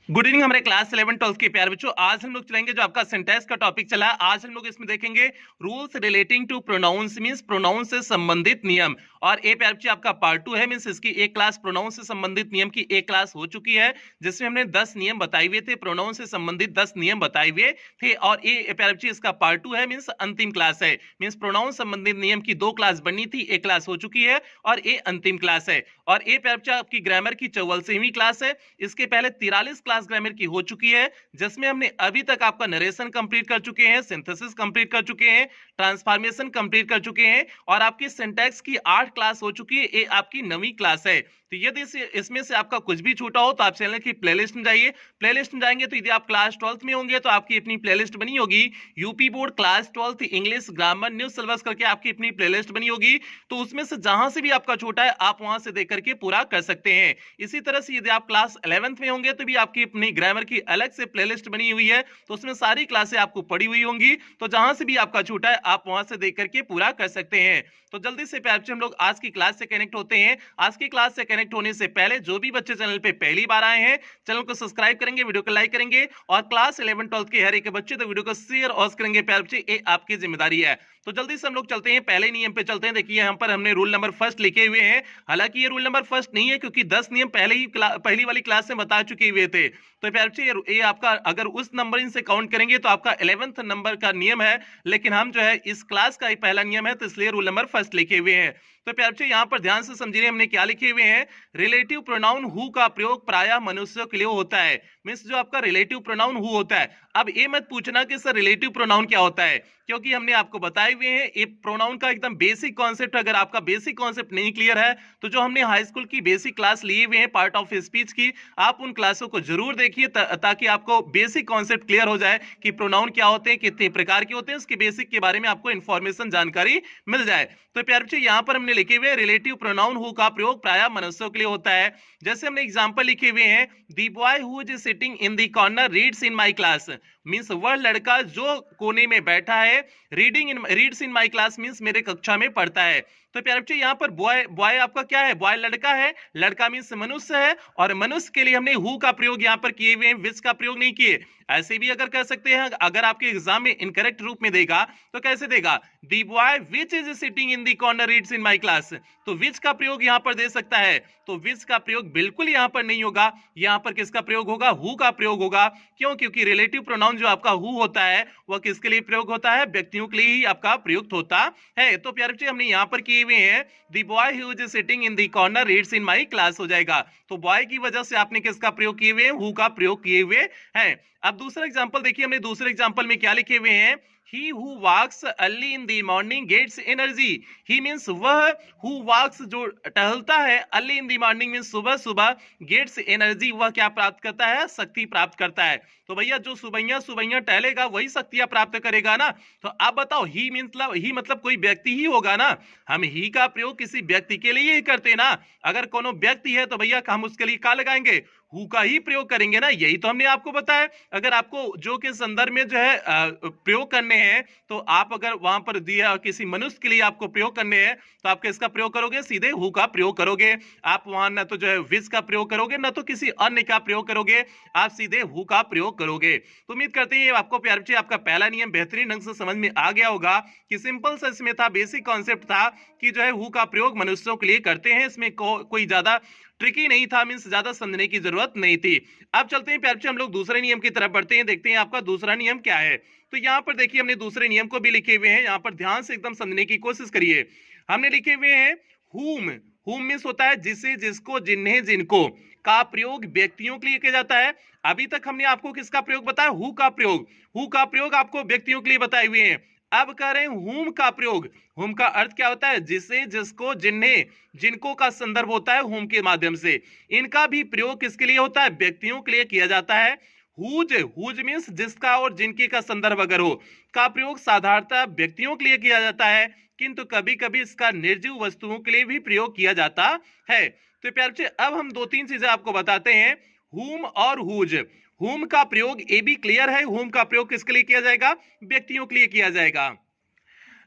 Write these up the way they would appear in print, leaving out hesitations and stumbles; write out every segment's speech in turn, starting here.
Good evening हमारे class 11 12 के प्यारे बच्चों। आज हम लोग चलेंगे जो आपका सिंटैक्स का टॉपिक चला है। आज हम लोग इसमें देखेंगे rules relating to pronouns, means pronouns से संबंधित नियम। और ए प्यारे बच्चे आपका पार्ट 2 है, मींस इसकी एक क्लास प्रोनाउंस से संबंधित नियम की एक क्लास हो चुकी है, जिसमें हमने 10 नियम बताए हुए थे, प्रोनाउंस से संबंधित 10 नियम बताए हुए थे। और ए प्यारे बच्चे इसका पार्ट 2 है, मींस अंतिम क्लास है। मींस प्रोनाउंस संबंधित नियम की 2 क्लास बननी थी, एक क्लास हो चुकी है और ये अंतिम क्लास है। और ए प्यारे बच्चे आपकी ग्रामर की 44वीं क्लास है। इसके पहले 43 क्लास ग्रामर की हो चुकी है, जिसमें हमने अभी तक आपका नरेशन कंप्लीट कर चुके हैं, सिंथेसिस कंप्लीट कर चुके हैं, ट्रांसफॉर्मेशन कंप्लीट कर चुके हैं और आपकी सिंटैक्स की 8 क्लास हो चुकी है। ये आपकी 9वीं क्लास है। तो यदि इसमें से आपका कुछ भी छूटा हो तो आप चैनल की प्लेलिस्ट में जाइए। प्लेलिस्ट में जाएंगे तो यदि आप क्लास 12th में होंगे तो आपकी अपनी प्लेलिस्ट बनी होगी, UP board class 12th English grammar new syllabus करके आपकी अपनी प्लेलिस्ट बनी होगी। तो उसमें से जहां से भी आपका छूटा है आप वहां से देख करके पूरा कर सकते हैं। इसी तरह से यदि आप क्लास 11th में होंगे तो भी आपकी अपनी ग्रामर की अलग से प्लेलिस्ट बनी हुई है, तो उसमें सारी क्लासें आपको पड़ी हुई होंगी। तो जहां से भी आपका छूटा है आप वहां से देख करके पूरा कर सकते हैं। तो जल्दी से प्यार से हम लोग आज की क्लास से कनेक्ट होते हैं। आज की क्लास से कनेक्ट होने से पहले जो भी बच्चे चैनल पे पहली बार आए हैं, चैनल को सब्सक्राइब करेंगे, वीडियो को लाइक करेंगे और क्लास 11 12 के हर एक बच्चे तो वीडियो को शेयर और करेंगे प्यार बच्चे, ये आपकी जिम्मेदारी है। तो जल्दी से हम लोग चलते हैं, पहले नियम पे चलते हैं। देखिए यहाँ पर हमने रूल नंबर फर्स्ट लिखे हुए हैं। हालांकि ये रूल नंबर फर्स्ट नहीं है क्योंकि 10 नियम पहली वाली क्लास में बता चुके हुए थे। तो प्यार बच्चे ये आपका अगर उस नंबरिंग से काउंट करेंगे तो आपका 11th नंबर का नियम है, लेकिन हम जो है इस क्लास का ही पहला नियम है, तो इसलिए रूल नंबर फर्स्ट लिखे हुए हैं। तो प्यार बच्चे यहाँ पर ध्यान से समझिए हमने क्या लिखे हुए हैं। रिलेटिव प्रोनाउन हु का प्रयोग प्रायः मनुष्यों के लिए होता है। मींस जो आपका रिलेटिव प्रोनाउन हु होता है। अब ये मत पूछना कि सर रिलेटिव प्रोनाउन क्या होता है, क्योंकि हमने आपको बताए हुए हैं ये प्रोनाउन का एकदम बेसिक कॉन्सेप्ट। अगर आपका बेसिक कॉन्सेप्ट नहीं क्लियर है तो जो हमने हाई स्कूल की बेसिक क्लास लिए हुए हैं पार्ट ऑफ स्पीच की, आप उन क्लासों को जरूर देखिए ताकि आपको बेसिक कॉन्सेप्ट क्लियर हो जाए कि प्रोनाउन क्या होते हैं, कितने प्रकार के होते हैं, उसके बेसिक के बारे में आपको इंफॉर्मेशन जानकारी मिल जाए। तो प्यारे बच्चे यहाँ पर हमने लिखे हुए रिलेटिव प्रोनाउन हु का प्रयोग प्रायः मनुष्यों के लिए होता है। जैसे हमने एग्जांपल लिखे हुए हैं, the boy who is sitting in the corner reads in my class. Means वह लड़का जो कोने में बैठा है, reads in my class means मेरे कक्षा में पढ़ता है। तो प्यारे बच्चे यहाँ पर बॉय बॉय आपका क्या है, बॉय लड़का है, लड़का मींस मनुष्य है और मनुष्य के लिए हमने हु का प्रयोग यहाँ पर किए हुए हैं, विच का प्रयोग नहीं किए। ऐसे भी अगर कह सकते हैं, अगर आपके एग्जाम में इनकरेक्ट रूप में देगा तो कैसे देगा, दी boy which is sitting in the corner reads in my class. तो विच का प्रयोग यहाँ पर दे सकता है, तो विच का प्रयोग बिल्कुल यहाँ पर नहीं होगा। यहाँ पर किसका प्रयोग होगा, हु का प्रयोग होगा। क्यों, क्योंकि रिलेटिव प्रोनाउन जो आपका हु होता है वह किसके लिए प्रयोग होता है, व्यक्तियों के लिए ही आपका प्रयुक्त होता है। तो प्यारे बच्चे हमने यहाँ पर किए हुए हैं दी boy who is sitting in the corner reads in my class हो जाएगा। तो बॉय की वजह से आपने किसका प्रयोग किए हुए हैं, हु का प्रयोग किए हुए हैं। अब दूसरा एग्जांपल देखिए, हमने दूसरे एग्जांपल में क्या लिखे हुए हैं, He who walks early in the morning gets energy. He means वह who walks जो टहलता है early in the morning means सुबह सुबह, gets energy वह क्या प्राप्त करता है, शक्ति प्राप्त करता है। तो भैया जो सुबह टहलेगा वही शक्तियां प्राप्त करेगा ना। तो आप बताओ ही मतलब कोई व्यक्ति ही होगा ना। हम ही का प्रयोग किसी व्यक्ति के लिए ही करते ना। अगर कोनो व्यक्ति है तो भैया हम उसके लिए क्या लगाएंगे, हु का ही प्रयोग करेंगे ना। यही तो हमने आपको बताया। अगर आपको जो के संदर्भ में जो है प्रयोग करने हैं, तो आप अगर वहां पर दिया किसी मनुष्य के लिए आपको प्रयोग करने हैं तो आप किसका प्रयोग करोगे, सीधे हु का प्रयोग करोगे। आप वहां ना तो जो है विच का प्रयोग करोगे, ना तो किसी अन्य का प्रयोग करोगे, आप सीधे हु का प्रयोग करोगे। तो उम्मीद करते हैं आपको प्यारे बच्चे आपका पहला नियम बेहतरीन ढंग से समझ में आ गया होगा कि सिंपल सा इसमें था, बेसिक कॉन्सेप्ट था कि जो है हु का प्रयोग मनुष्यों के लिए करते हैं। इसमें कोई ज्यादा ट्रिकी नहीं था, मींस ज्यादा समझने की जरूरत नहीं थी। अब चलते हैं प्यारे बच्चे हम लोग दूसरे नियम की तरफ बढ़ते हैं, देखते हैं आपका दूसरा नियम क्या है। तो यहाँ पर देखिए हमने दूसरे नियम को भी लिखे हुए हैं, यहाँ पर ध्यान से एकदम समझने की कोशिश करिए। हमने लिखे हुए हैं हुम मींस होता है जिसे, जिसको, जिन्हें, जिनको का प्रयोग व्यक्तियों के लिए किया जाता है। अभी तक हमने आपको किसका प्रयोग बताया, हु का प्रयोग आपको व्यक्तियों के लिए बताए हुए हैं। अब कह रहे हैं हुम का प्रयोग। हुम का अर्थ क्या होता है, जिसे, जिसको, जिन्हें, जिनको का संदर्भ होता है हुम के माध्यम से। इनका भी प्रयोग किसके लिए होता है, व्यक्तियों के लिए किया जाता है। हुज मीन्स जिसका और जिनके का संदर्भ अगर हो, का प्रयोग साधारणतः व्यक्तियों के लिए किया जाता है, किंतु कभी कभी इसका निर्जीव वस्तुओं के लिए भी प्रयोग किया जाता है। तो प्यारे बच्चे अब हम 2-3 चीजें आपको बताते हैं, हुम और हुज। हुम का प्रयोग ये भी क्लियर है, हुम का प्रयोग किसके लिए किया जाएगा, व्यक्तियों के लिए किया जाएगा।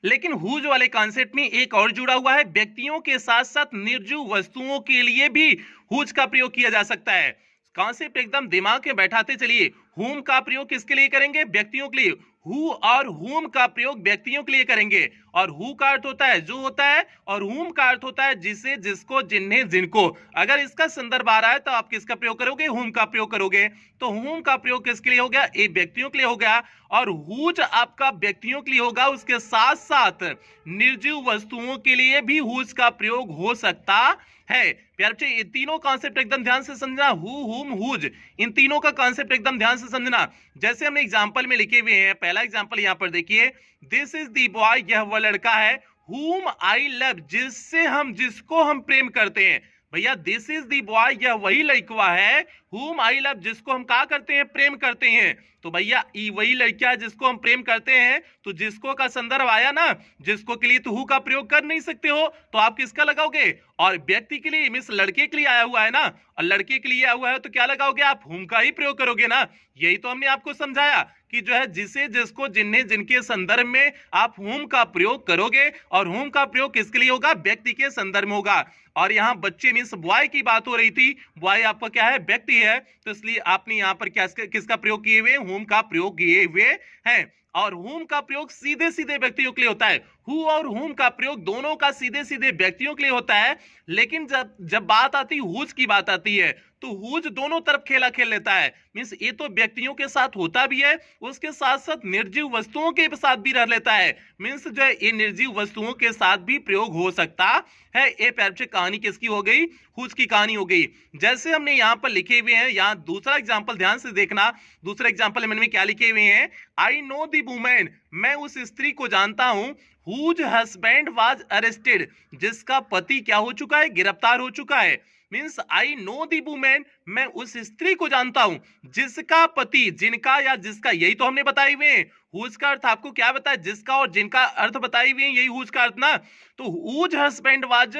लेकिन हुज वाले कॉन्सेप्ट में एक और जुड़ा हुआ है, व्यक्तियों के साथ साथ निर्जीव वस्तुओं के लिए भी हुज का प्रयोग किया जा सकता है। कॉन्सेप्ट एकदम दिमाग में बैठाते चलिए। whom का प्रयोग किसके लिए करेंगे? व्यक्तियों के लिए। who और whom का प्रयोग व्यक्तियों के लिए करेंगे। और who का अर्थ होता है जो होता है, और whom का अर्थ होता है जिसे, जिसको, जिन्हें, जिनको। अगर इसका संदर्भ आ रहा है तो आप किसका प्रयोग करोगे? whom का प्रयोग करोगे। तो whom का प्रयोग किसके लिए हो गया? ए व्यक्तियों के लिए हो गया। और whose आपका व्यक्तियों के लिए होगा, उसके साथ साथ निर्जीव वस्तुओं के लिए भी whose का प्रयोग हो सकता है। प्यारे बच्चे ये तीनों कॉन्सेप्ट एकदम ध्यान से समझना, हु, हुम, हुज, इन तीनों का कॉन्सेप्ट एकदम ध्यान से समझना। जैसे हमने एग्जांपल में लिखे हुए हैं, पहला एग्जांपल यहां पर देखिए, दिस इज द बॉय, यह वह लड़का है, हुम आई लव, जिसको हम प्रेम करते हैं। भैया दिस इज दी बॉय, यह वही लड़का है, हुम आई लव, जिसको हम क्या करते हैं? प्रेम करते हैं। तो भैया ये वही लड़का है जिसको हम प्रेम करते हैं, तो जिसको का संदर्भ आया ना, जिसको के लिए तो हु का प्रयोग कर नहीं सकते हो, तो आप किसका लगाओगे? और व्यक्ति के लिए मींस लड़के के लिए आया हुआ है ना, और लड़के के लिए आया हुआ है तो क्या लगाओगे? आप हुम का ही प्रयोग करोगे ना। यही तो हमने आपको समझाया कि जो है जिसे, जिसको, जिन्हें, जिनके संदर्भ में आप हुम का प्रयोग करोगे, और हुम का प्रयोग किसके लिए होगा? व्यक्ति के संदर्भ में होगा। और यहाँ बच्चे मींस बॉय की बात हो रही थी, बॉय आपका क्या है? व्यक्ति है, तो इसलिए आपने यहाँ पर क्या किसका प्रयोग किए हुए? हुम का प्रयोग किए हुए हैं। और हुम का प्रयोग सीधे सीधे व्यक्तियों के लिए होता है। हु और हुम का प्रयोग दोनों का सीधे सीधे व्यक्तियों के लिए होता है, लेकिन जब बात आती है हुज की बात आती है, तो हुज दोनों तरफ खेला खेल लेता है। मींस ये तो व्यक्तियों के साथ होता भी है, उसके साथ साथ निर्जीव वस्तुओं के साथ भी रह लेता है। मींस जो है ये निर्जीव वस्तुओं के साथ भी प्रयोग हो सकता है। ये प्यारे कहानी किसकी हो गई? हुज की कहानी हो गई। जैसे हमने यहाँ पर लिखे हुए हैं, यहाँ दूसरा एग्जाम्पल ध्यान से देखना, दूसरा एग्जाम्पल में क्या लिखे हुए हैं? आई नो द वुमेन, मैं उस स्त्री को जानता हूं, whose husband was arrested, जिसका पति क्या हो चुका है? गिरफ्तार हो चुका है। Means I know the women, मैं उस स्त्री को जानता हूं जिसका पति, जिनका या जिसका, यही तो हमने बताए हुए हैं। हुज का अर्थ आपको क्या बताया? जिसका और जिनका अर्थ बताए हुए हैं, यही हुज का अर्थ ना। तो whose husband was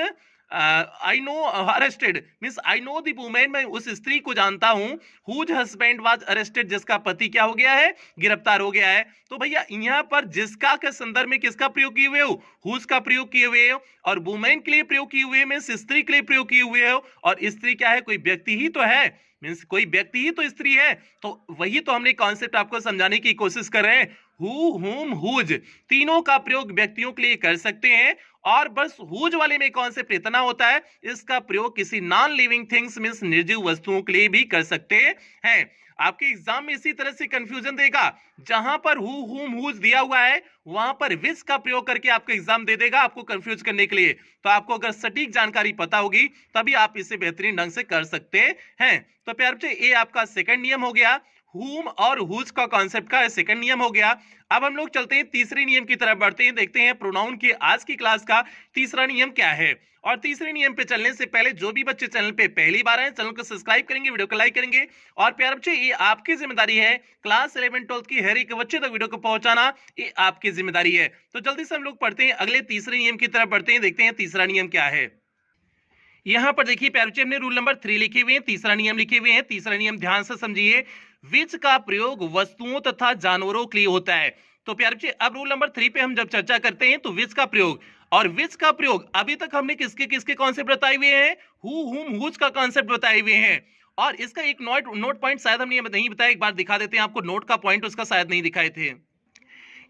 I know arrested, means I know the women, मैं उस स्त्री को जानता हूं, हुज हस्बैंड वाज अरेस्टेड, जिसका पति क्या हो गया है? गिरफ्तार हो गया है। तो भैया यहाँ पर जिसका के संदर्भ में किसका प्रयोग किए हुए हो? हुज का प्रयोग किए हुए हो। और वुमेन के लिए प्रयोग किए हुए मीन्स स्त्री के लिए प्रयोग किए हुए हो। और स्त्री क्या है? कोई व्यक्ति ही तो है, मीन्स कोई व्यक्ति ही तो स्त्री है। तो वही तो हमने कॉन्सेप्ट आपको समझाने की कोशिश कर रहे हैं। हु, हुम, हुज, तीनों का प्रयोग व्यक्तियों के लिए कर सकते हैं। और बस हुज वाले में कॉन्सेप्ट इतना होता है, इसका प्रयोग किसी नॉन लिविंग थिंग्स मींस निर्जीव वस्तुओं के लिए भी कर सकते हैं। आपके एग्जाम में इसी तरह से कंफ्यूजन देगा, जहां पर हु, हुम, हुज दिया हुआ है, वहां पर विच का प्रयोग करके आपको एग्जाम दे देगा, आपको कंफ्यूज करने के लिए। तो आपको अगर सटीक जानकारी पता होगी तभी आप इसे बेहतरीन ढंग से कर सकते हैं। तो प्यारे बच्चे ये आपका सेकंड नियम हो गया, हुम और हुज का कॉन्सेप्ट का सेकंड नियम हो गया। अब हम लोग चलते हैं तीसरे नियम की तरफ बढ़ते हैं, देखते हैं प्रोनाउन के आज की क्लास का तीसरा नियम क्या है। और तीसरे नियम पे चलने से पहले जो भी बच्चे चैनल पे पहली बार आए, चैनल को सब्सक्राइब करेंगे, वीडियो को लाइक करेंगे। और प्यारे बच्चे ये आपकी जिम्मेदारी है, क्लास 11-12 की हर एक बच्चे तक वीडियो को पहुंचाना, ये आपकी जिम्मेदारी है। तो जल्दी से हम लोग पढ़ते हैं, अगले तीसरे नियम की तरफ बढ़ते हैं, देखते हैं तीसरा नियम क्या है। यहां पर देखिए प्यारे बच्चे हमने रूल नंबर 3 लिखे हुए हैं, तीसरा नियम लिखे हुए हैं। तीसरा नियम ध्यान से समझिए, विच का प्रयोग वस्तुओं तथा जानवरों के लिए होता है। तो प्यारे बच्चे अब रूल नंबर 3 पे हम जब चर्चा करते हैं तो विच का प्रयोग, और विच का प्रयोग अभी तक हमने किसके किसके कॉन्सेप्ट बताए हुए हैं? हु, हुम, हुज का कॉन्सेप्ट बताए हुए हैं। और इसका एक नोट पॉइंट शायद हमने नहीं बताया, एक बार दिखा देते हैं आपको, नोट का पॉइंट उसका शायद नहीं दिखाए थे।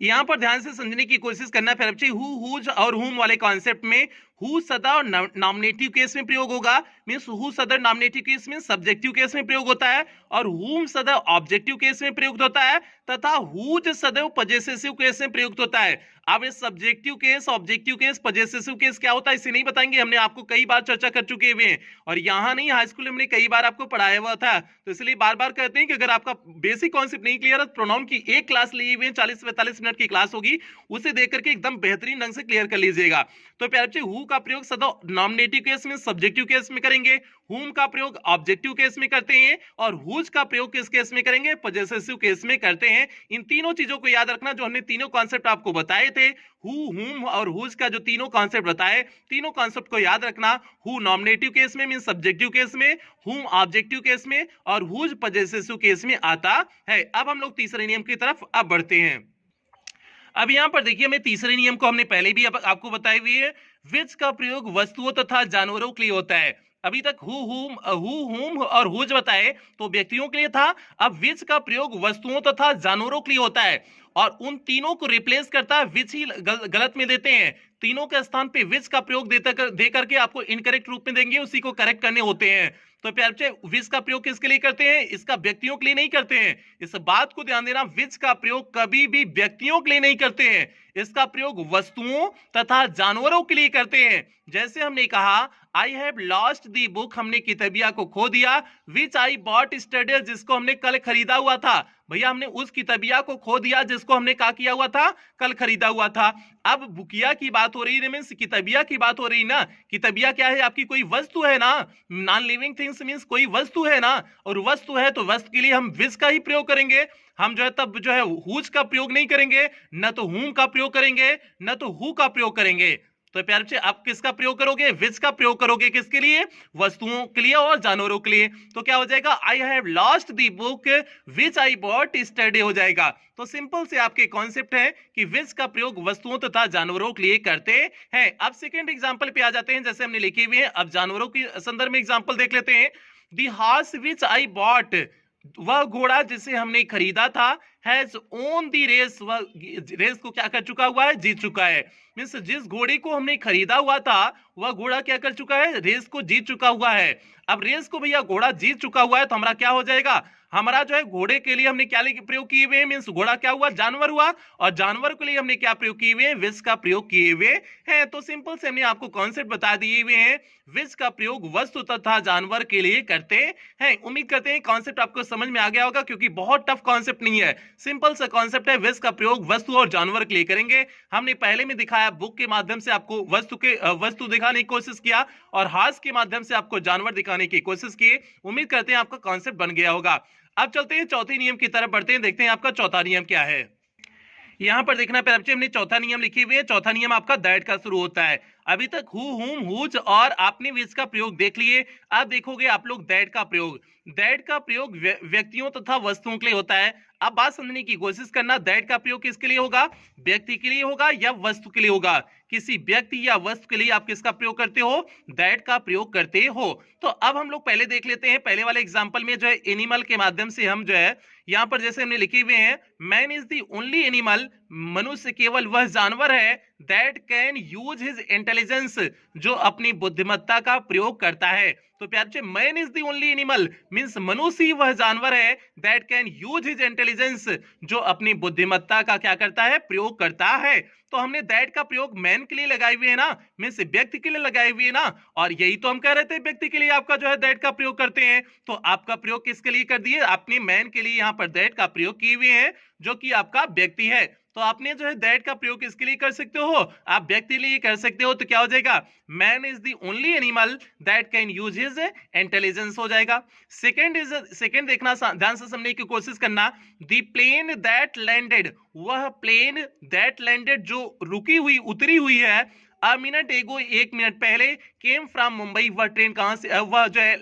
यहां पर ध्यान से समझने की कोशिश करना है बच्चे, हु, हुज और हुम वाले कॉन्सेप्ट में हु सदा और नॉमिनेटिव केस में प्रयोग होगा, मींस हु सदा नॉमिनेटिव केस में सब्जेक्टिव केस में प्रयोग होता है, और हुम सदा ऑब्जेक्टिव केस में प्रयुक्त होता है, तथा हुज सदैव पजेसिव केस में प्रयुक्त होता है। अब इस subjective case, objective case, possessive case क्या होता है इसे नहीं बताएंगे, हमने आपको कई बार चर्चा कर चुके हुए हैं, और यहाँ नहीं हाई स्कूल में हमने कई बार आपको पढ़ाया हुआ था। तो इसलिए बार बार कहते हैं कि अगर आपका बेसिक कॉन्सेप्ट नहीं क्लियर है, प्रोनाउन की एक क्लास लिए हुए 40-45 मिनट की क्लास होगी, उसे देख करके एकदम बेहतरीन ढंग से क्लियर कर लीजिएगा। तो प्यारे बच्चे हु का प्रयोग सदा नॉमिनेटिव केस में, सब्जेक्टिव केस में करेंगे, हुम का प्रयोग ऑब्जेक्टिव केस में करते हैं, और हुज का प्रयोग किस केस में करेंगे? पजेसिव केस में करते हैं। इन तीनों चीजों को याद रखना, जो हमने तीनों कॉन्सेप्ट आपको बताए थे, हु, हुम और हुज का जो तीनों कॉन्सेप्ट बताए, तीनों कॉन्सेप्ट को याद रखना। हु नॉमिनेटिव केस में मीन सब्जेक्टिव केस में, हुम ऑब्जेक्टिव केस में, और हुज पजेसिव केस में आता है। अब हम लोग तीसरे नियम की तरफ अब बढ़ते हैं। अब यहां पर देखिए, हमें तीसरे नियम को हमने पहले भी आपको बताई हुई है, विच का प्रयोग वस्तुओं तथा जानवरों के लिए होता है। अभी तक हु और हुज बताए तो व्यक्तियों के लिए था। अब विच का प्रयोग वस्तुओं तथा जानवरों के लिए होता है और उन तीनों को रिप्लेस करता है विच ही गलत में देते हैं। तीनों के स्थान पे विच का प्रयोग दे करके आपको इनकरेक्ट रूप में देंगे, उसी को करेक्ट करने होते हैं। तो प्यारे बच्चे विच का प्रयोग किसके लिए करते हैं? इसका व्यक्तियों के लिए नहीं करते हैं। इस बात को ध्यान देना, विच का प्रयोग कभी भी व्यक्तियों के लिए नहीं करते हैं, इसका प्रयोग वस्तुओं तथा जानवरों के लिए करते हैं। जैसे हमने कहा I have lost the book, हमने किताबिया को खो दिया। विच आई बॉट स्टडी, जिसको हमने कल खरीदा हुआ था। भैया हमने उस किताबिया को खो दिया जिसको हमने क्या किया हुआ था? कल खरीदा हुआ था। अब बुकिया की बात हो रही है, मींस किताबिया की बात हो रही ना। किताबिया क्या है? आपकी कोई वस्तु है ना, नॉन लिविंग थिंग्स मींस कोई वस्तु है ना, और वस्तु है तो वस्तु के लिए हम विच का ही प्रयोग करेंगे। हम जो है तब जो है हुज का प्रयोग नहीं करेंगे, न तो हुम का प्रयोग करेंगे, न तो हु का प्रयोग करेंगे। तो प्यारे बच्चे आप किसका प्रयोग करोगे? विच का प्रयोग करोगे। किसके लिए? वस्तुओं के लिए और जानवरों के लिए। तो क्या हो जाएगा? I have lost the book which I bought study हो जाएगा। तो सिंपल से आपके कॉन्सेप्ट है कि विच का प्रयोग वस्तुओं तथा जानवरों के लिए करते हैं। अब सेकेंड एग्जाम्पल पे आ जाते हैं, जैसे हमने लिखे हुए हैं। अब जानवरों के संदर्भ में एग्जाम्पल देख लेते हैं। The horse which I bot, वह घोड़ा जिसे हमने खरीदा था, हैज ओन दी रेस, वह रेस को क्या कर चुका हुआ है? जीत चुका है। मींस जिस घोड़े को हमने खरीदा हुआ था वह घोड़ा क्या कर चुका है? रेस को जीत चुका हुआ है। अब रेस को भैया घोड़ा जीत चुका हुआ है तो हमारा क्या हो जाएगा? हमारा जो है घोड़े के लिए हमने क्या प्रयोग किए हुए हैं? मींस घोड़ा क्या हुआ? जानवर हुआ, और जानवर के लिए हमने क्या प्रयोग किए हुए हैं? विच का प्रयोग किए हुए हैं। तो सिंपल से हमने आपको कॉन्सेप्ट बता दिए हुए हैं। विच का प्रयोग वस्तु तथा जानवर के लिए करते हैं। उम्मीद करते हैं कॉन्सेप्ट आपको समझ में आ गया होगा, क्योंकि बहुत टफ कॉन्सेप्ट नहीं है, सिंपल सा कॉन्सेप्ट है। विच का प्रयोग वस्तु और जानवर के लिए करेंगे। हमने पहले में दिखाया, बुक के माध्यम से आपको वस्तु दिखाने की कोशिश किया और हाथ के माध्यम से आपको जानवर दिखाने की कोशिश की। उम्मीद करते हैं आपका कॉन्सेप्ट बन गया होगा। अब चलते हैं चौथे नियम की तरफ बढ़ते हैं, देखते हैं आपका चौथा नियम क्या है। यहां पर देखना प्यारे बच्चे, हमने चौथा नियम लिखे हुए हैं। चौथा नियम आपका दैट का शुरू होता है। अभी तक हु, हुम, हुज और आपने विच का प्रयोग देख लिए। अब देखोगे आप लोग दैट का प्रयोग। दैट का प्रयोग व्यक्तियों तथा वस्तुओं के लिए होता है। अब बात समझने की कोशिश करना, दैट का प्रयोग किसके लिए होगा? व्यक्ति के लिए होगा या वस्तु के लिए होगा? किसी व्यक्ति या वस्तु के लिए आप किसका प्रयोग करते हो? दैट का प्रयोग करते हो। तो अब हम लोग पहले देख लेते हैं, पहले वाले एग्जाम्पल में जो है एनिमल के माध्यम से हम जो है यहां पर जैसे हमने लिखे हुए हैं, man is the only animal, मनुष्य केवल वह जानवर है that can use his intelligence, जो अपनी बुद्धिमत्ता का प्रयोग करता है। तो प्यारे बच्चे, man is the only animal means मनुष्य ही वह जानवर है that can use his intelligence, जो अपनी बुद्धिमत्ता का क्या करता है? प्रयोग करता है। तो हमने दैट का प्रयोग मैन के लिए लगाए हुए है ना, मींस व्यक्ति के लिए लगाए हुए है ना, और यही तो हम कह रहे थे व्यक्ति के लिए आपका जो है दैट का प्रयोग करते हैं। तो आपका प्रयोग किसके लिए कर दिए? आपने मैन के लिए यहाँ पर दैट का प्रयोग किए हुए हैं, जो कि आपका व्यक्ति है। तो आपने जो है दैट का प्रयोग किसके लिए कर सकते हो? आप व्यक्ति लिए कर सकते हो। तो क्या हो जाएगा? Man is the only animal that can use his intelligence हो जाएगा। सेकंड देखना, ध्यान से समझने की कोशिश करना। द प्लेन दैट लैंडेड, वह प्लेन दैट लैंडेड जो रुकी हुई, उतरी हुई है, अ मिनट एगो, 1 मिनट पहले, केम फ्रॉम मुंबई, वह ट्रेन कहां से, वह जो है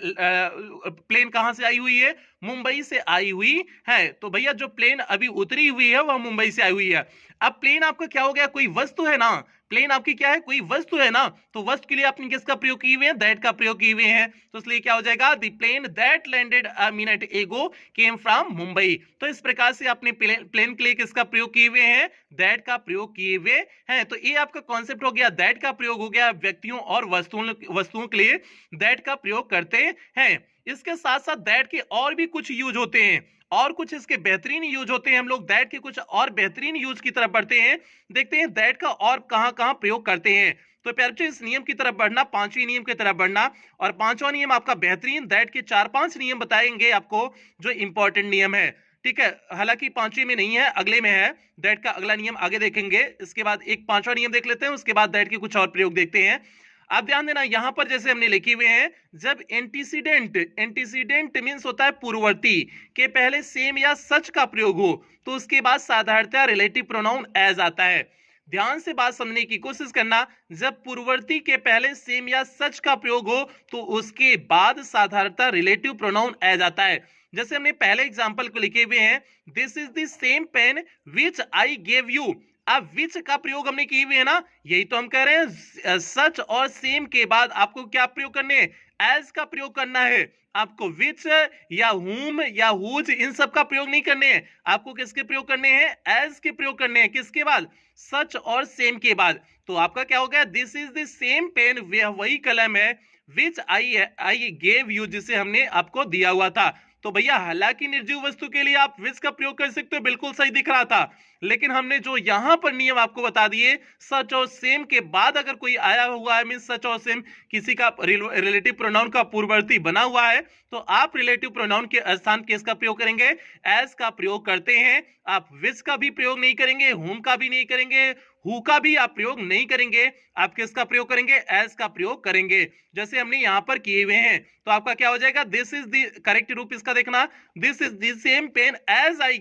प्लेन कहां से आई हुई है? मुंबई से आई हुई है। तो भैया जो प्लेन अभी उतरी हुई है वह मुंबई से आई हुई है। अब प्लेन आपका क्या हो गया? कोई वस्तु है ना, प्लेन आपकी क्या है? कोई वस्तु है ना। तो वस्तु के लिए आपने किसका प्रयोग किए हुए हैं? दैट का प्रयोग किए हुए हैं। तो इसलिए क्या हो जाएगा? The plane that landed a minute ago came from Mumbai. तो इस प्रकार से आपने प्लेन के लिए किसका प्रयोग किए हुए हैं? दैट का प्रयोग किए हुए हैं। तो ये आपका कॉन्सेप्ट हो गया, दैट का प्रयोग हो गया व्यक्तियों और वस्तुओं के लिए दैट का प्रयोग करते हैं। इसके साथ साथ दैट के और भी कुछ यूज होते हैं, और कुछ इसके बेहतरीन यूज होते हैं। हम लोग दैट के कुछ और बेहतरीन यूज की तरफ बढ़ते हैं, देखते हैं दैट का और कहां-कहां प्रयोग करते हैं। तो प्यारे बच्चों, इस नियम की तरफ बढ़ना, पांचवें नियम की तरफ बढ़ना, और पांचवा नियम आपका बेहतरीन दैट के 4-5 नियम बताएंगे आपको जो इंपॉर्टेंट नियम है। ठीक है, हालांकि पांचवें में नहीं है, अगले में है। दैट का अगला नियम आगे देखेंगे, इसके बाद एक पांचवा नियम देख लेते हैं, उसके बाद दैट के कुछ और प्रयोग देखते हैं। आप ध्यान देना, यहां पर जैसे हमने लिखे हुए हैं, जब एंटीसीडेंट मींस होता है पूर्ववर्ती, के पहले सेम या सच का प्रयोग हो तो उसके बाद साधारणतः रिलेटिव प्रोनाउन एज आता है। ध्यान से बात समझने की कोशिश करना, जब पूर्ववर्ती के पहले सेम या सच का प्रयोग हो तो उसके बाद साधारणतः रिलेटिव प्रोनाउन एज आता है। जैसे हमने पहले एग्जांपल को लिखे हुए हैं, this is the same pen which I gave you. अब विच का प्रयोग हमने किए हुए है ना, यही तो हम कह रहे हैं, सच और सेम के बाद आपको क्या प्रयोग करने हैं? एज का प्रयोग करना है। आपको विच या हुम या हुज इन सब का प्रयोग नहीं करने हैं, आपको किसके प्रयोग करने हैं? एज के प्रयोग करने हैं। किसके बाद? सच और सेम के बाद। तो आपका क्या हो गया? This is the same pen, वही कलम है विच आई गेव यू, जिसे हमने आपको दिया हुआ था। तो भैया हालांकि निर्जीव वस्तु के लिए आप विच का प्रयोग कर सकते हो, बिल्कुल सही दिख रहा था, लेकिन हमने जो यहां पर नियम आपको बता दिए, सच और सेम के बाद अगर कोई आया हुआ है, मीन सच और सेम किसी का रिलेटिव प्रोनाउन का पूर्ववर्ती बना हुआ है, तो आप रिलेटिव प्रोनाउन के स्थान किसका प्रयोग करेंगे? एज का प्रयोग करते हैं। आप विच का भी प्रयोग नहीं करेंगे, हुम का भी नहीं करेंगे, हु का भी आप प्रयोग नहीं करेंगे, आप किसका प्रयोग करेंगे? एज का प्रयोग करेंगे, जैसे हमने यहां पर किए हुए हैं। तो आपका क्या हो जाएगा? दिस इज द करेक्ट रूप इसका देखना, this is the same pen as I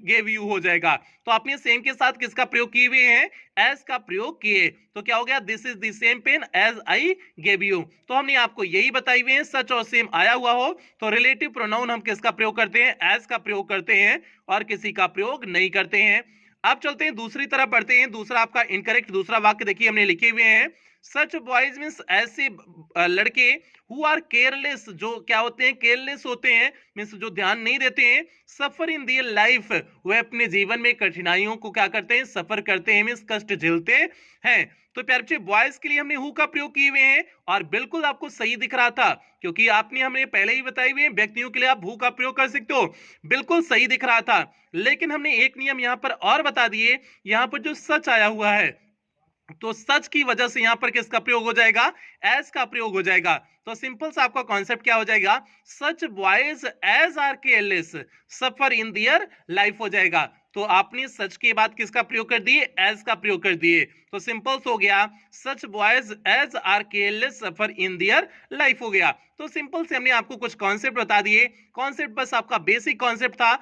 gave you हो जाएगा। तो आपने सेम के साथ किसका प्रयोग किए हुए हैं? एज का प्रयोग किए, तो क्या हो गया? This is the same pen as I gave you. तो हमने आपको यही बताई हुए हैं, सच और सेम आया हुआ हो तो रिलेटिव प्रोनाउन हम किसका प्रयोग करते हैं? एज का प्रयोग करते हैं, और किसी का प्रयोग नहीं करते हैं। अब चलते हैं दूसरी तरफ बढ़ते हैं। दूसरा आपका इनकरेक्ट दूसरा वाक्य देखिए हमने लिखे हुए हैं, सच बॉयज मीन्स ऐसे लड़के हु आर केयरलेस, जो क्या होते हैं? केयरलेस होते हैं, मीन्स जो ध्यान नहीं देते हैं, सफर इन दियर लाइफ, वह अपने जीवन में कठिनाइयों को क्या करते हैं? सफर करते हैं, मीन्स कष्ट झेलते हैं। तो प्यारे बच्चे बॉयज के लिए हमने हु का प्रयोग किए हुए हैं, और बिल्कुल आपको सही दिख रहा था, क्योंकि आपने हमें पहले ही बताई हुई है व्यक्तियों के लिए आप हु का प्रयोग कर सकते हो, बिल्कुल सही दिख रहा था। लेकिन हमने एक नियम यहां पर और बता दिए, यहां पर जो सच आया हुआ है, तो सच की वजह से यहां पर किसका प्रयोग हो जाएगा? एज का प्रयोग हो जाएगा। तो सिंपल सा आपका कॉन्सेप्ट क्या हो जाएगा? Such boys as are careless suffer in their life हो जाएगा। तो आपने सच के बाद किसका प्रयोग कर दिए? एज का प्रयोग कर दिए। तो सिंपल हो गया, such boys as are careless suffer in their life हो गया। तो सिंपल से हमने आपको कुछ कॉन्सेप्ट बता दिए। कॉन्सेप्ट बस आपका बेसिक कॉन्सेप्ट था,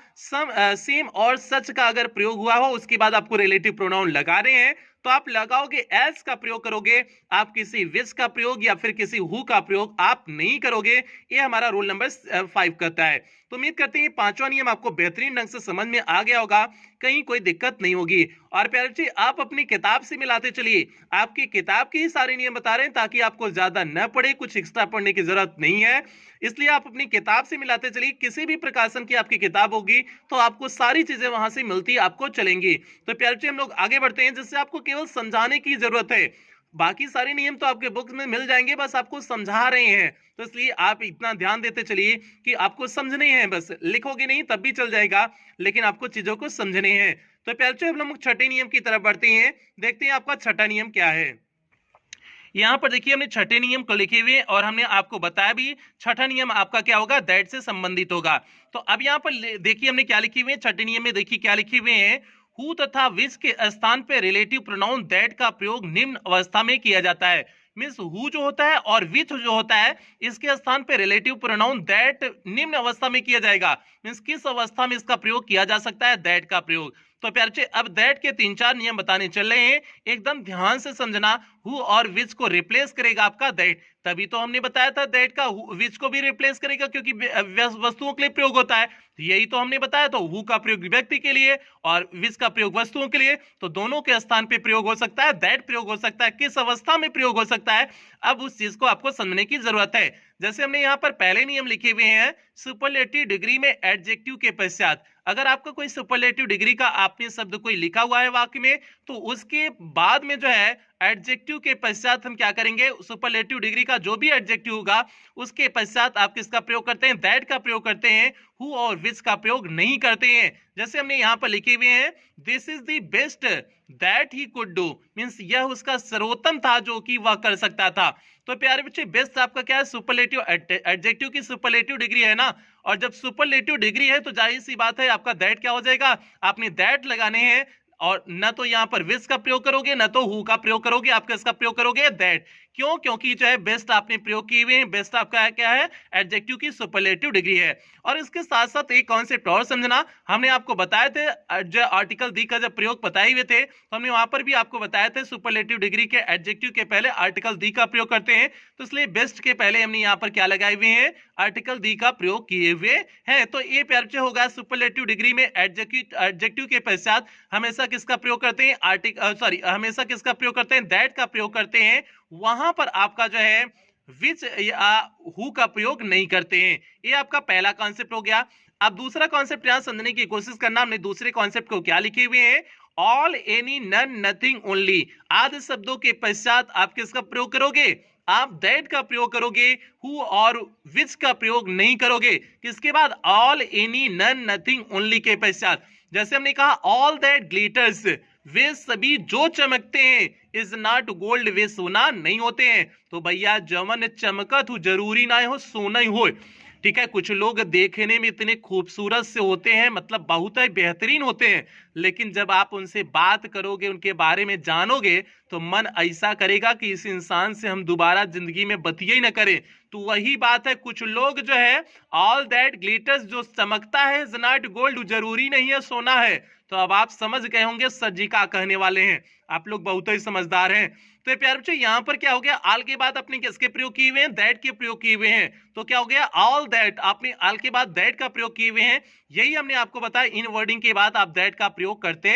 सेम और सच का अगर प्रयोग हुआ हो उसके बाद आपको रिलेटिव प्रोनाउन लगा रहे हैं, तो आप लगाओगे एज का प्रयोग करोगे, आप किसी विच का प्रयोग या फिर किसी हु का प्रयोग आप नहीं करोगे। ये हमारा रूल नंबर 5 कहता है। तो उम्मीद करते हैं पांचवा नियम आपको बेहतरीन ढंग से समझ में आ गया होगा, कहीं कोई दिक्कत नहीं होगी। और प्यारे बच्चे आप अपनी किताब से मिलाते चलिए, आपकी किताब के ही सारे नियम बता रहे हैं ताकि आपको ज्यादा न पड़े, कुछ एक्स्ट्रा पढ़ने की जरूरत नहीं है, इसलिए आप अपनी किताब से मिलाते चलिए। किसी भी प्रकाशन की आपकी किताब होगी तो आपको सारी चीजें वहां से मिलती आपको चलेंगी। तो प्यारे बच्चे हम लोग आगे बढ़ते हैं, जिससे आपको केवल समझाने की जरूरत है, बाकी सारे नियम तो आपके बुक्स में मिल जाएंगे, बस आपको समझा रहे हैं। तो इसलिए आप इतना ध्यान देते चलिए कि आपको समझने हैं, बस लिखोगे नहीं तब भी चल जाएगा, लेकिन आपको चीजों को समझने हैं। तो प्यारे हम लोग छठे नियम की तरफ बढ़ते हैं, देखते हैं आपका छठा नियम क्या है। यहां पर देखिए हमने छठे नियम को लिखे हुए और हमने आपको बताया भी छठा नियम आपका क्या होगा? दैट से संबंधित होगा। तो अब यहां पर देखिए हमने क्या लिखे हुए हैं छठे नियम में, देखिए क्या लिखे हुए हैं, हु तथा विच के स्थान पे रिलेटिव प्रोनाउन दैट का प्रयोग निम्न अवस्था में किया जाता है। मीन्स हु जो होता है और विच जो होता है, इसके स्थान पे रिलेटिव प्रोनाउन दैट निम्न अवस्था में किया जाएगा। मीन्स किस अवस्था में इसका प्रयोग किया जा सकता है? दैट का प्रयोग। तो प्यारे अब दैट के 3-4 नियम बताने चल रहे हैं, एकदम ध्यान से समझना। हु और विच को रिप्लेस करेगा आपका दैट, तभी तो हमने बताया था दैट का विच को भी रिप्लेस करेगा, क्योंकि वस्तुओं के लिए प्रयोग होता है, यही तो हमने बताया। तो हु का प्रयोग व्यक्ति के लिए और विच का प्रयोग वस्तुओं के लिए, तो दोनों के स्थान पे प्रयोग हो सकता है, दैट प्रयोग हो सकता है, किस अवस्था में प्रयोग हो सकता है, अब उस चीज को आपको समझने की जरूरत है। जैसे हमने यहाँ पर पहले नियम लिखे हुए हैं, सुपरलेटिव डिग्री में एडजेक्टिव के पश्चात, अगर आपका कोई सुपरलेटिव डिग्री का आपने शब्द कोई लिखा हुआ है वाक्य में, तो उसके बाद में जो है एडजेक्टिव के पश्चात हम क्या करेंगे? सुपरलेटिव डिग्री का जो भी एडजेक्टिव होगा उसके पश्चात आप किसका प्रयोग करते हैं? दैट का प्रयोग करते हैं, हु और विच का प्रयोग नहीं करते हैं। जैसे हमने यहाँ पर लिखे हुए हैं, this is the best that he could do, means यह उसका सर्वोत्तम था जो कि वह कर सकता था। तो प्यारे बच्चे बेस्ट आपका क्या है? सुपरलेटिव एडजेक्टिव की सुपरलेटिव डिग्री है ना, और जब सुपरलेटिव डिग्री है तो जाहिर सी बात है आपका दैट क्या हो जाएगा? आपने दैट लगाने हैं, और न तो यहां पर विच का प्रयोग करोगे न तो हु का प्रयोग करोगे, आप किसका प्रयोग करोगे? दैट। क्यों? क्योंकि जो है बेस्ट आपने प्रयोग किए हुए हैं, बेस्ट आपका है क्या है? एडजेक्टिव की सुपरलेटिव डिग्री है। और इसके साथ साथ एक कॉन्सेप्ट और समझना, हमने आपको बताए थे जो आर्टिकल दी का जब प्रयोग बताए हुए थे, तो हमने वहां पर भी आपको बताया था सुपरलेटिव डिग्री के एडजेक्टिव के पहले आर्टिकल दी का प्रयोग करते हैं, तो इसलिए बेस्ट के पहले हमने यहाँ पर क्या लगाए हुए हैं? आर्टिकल दी का प्रयोग किए हुए हैं। तो ये प्यारे होगा सुपरलेटिव डिग्री में एडजेक्टिव के पश्चात हमेशा किसका प्रयोग करते हैं? हमेशा किसका प्रयोग करते हैं? दैट का प्रयोग करते हैं। वहां पर आपका जो है विच हु का प्रयोग नहीं करते हैं। ये आपका पहला कॉन्सेप्ट हो गया। अब दूसरा कॉन्सेप्ट यहां समझने की कोशिश करना, हमने दूसरे कॉन्सेप्ट को क्या लिखे हुए हैं, all, any, none, nothing, only. आदि शब्दों के पश्चात आप किसका प्रयोग करोगे, आप दैट का प्रयोग करोगे, हु और विच का प्रयोग नहीं करोगे। किसके बाद, all, any, none, nothing, only के पश्चात। जैसे हमने कहा ऑल दैट ग्लिटर्स, वे सभी जो चमकते हैं, इज नॉट गोल्ड, वे सोना नहीं होते हैं। तो भैया जमन चमकत हो जरूरी ना हो सोना ही हो, ठीक है। कुछ लोग देखने में इतने खूबसूरत से होते हैं, मतलब बहुत ही बेहतरीन होते हैं, लेकिन जब आप उनसे बात करोगे, उनके बारे में जानोगे, तो मन ऐसा करेगा कि इस इंसान से हम दोबारा जिंदगी में बतिया ही ना करें। तो वही बात है, कुछ लोग जो है ऑल दैट ग्लिटर्स, जो चमकता है, इज नॉट गोल्ड, जरूरी नहीं है सोना है। तो अब आप समझ गए होंगे सर जी का कहने वाले हैं, आप लोग बहुत ही समझदार हैं। तो प्यारे बच्चों यहाँ पर क्या हो गया, ऑल के बाद अपने किसके प्रयोग किए हुए हैं, दैट के प्रयोग किए हुए हैं। तो क्या हो गया, ऑल दैट, आपने ऑल के बाद दैट का प्रयोग किए हुए हैं। यही हमने आपको बताया, इन वर्डिंग के बाद आप दैट का प्रयोग करते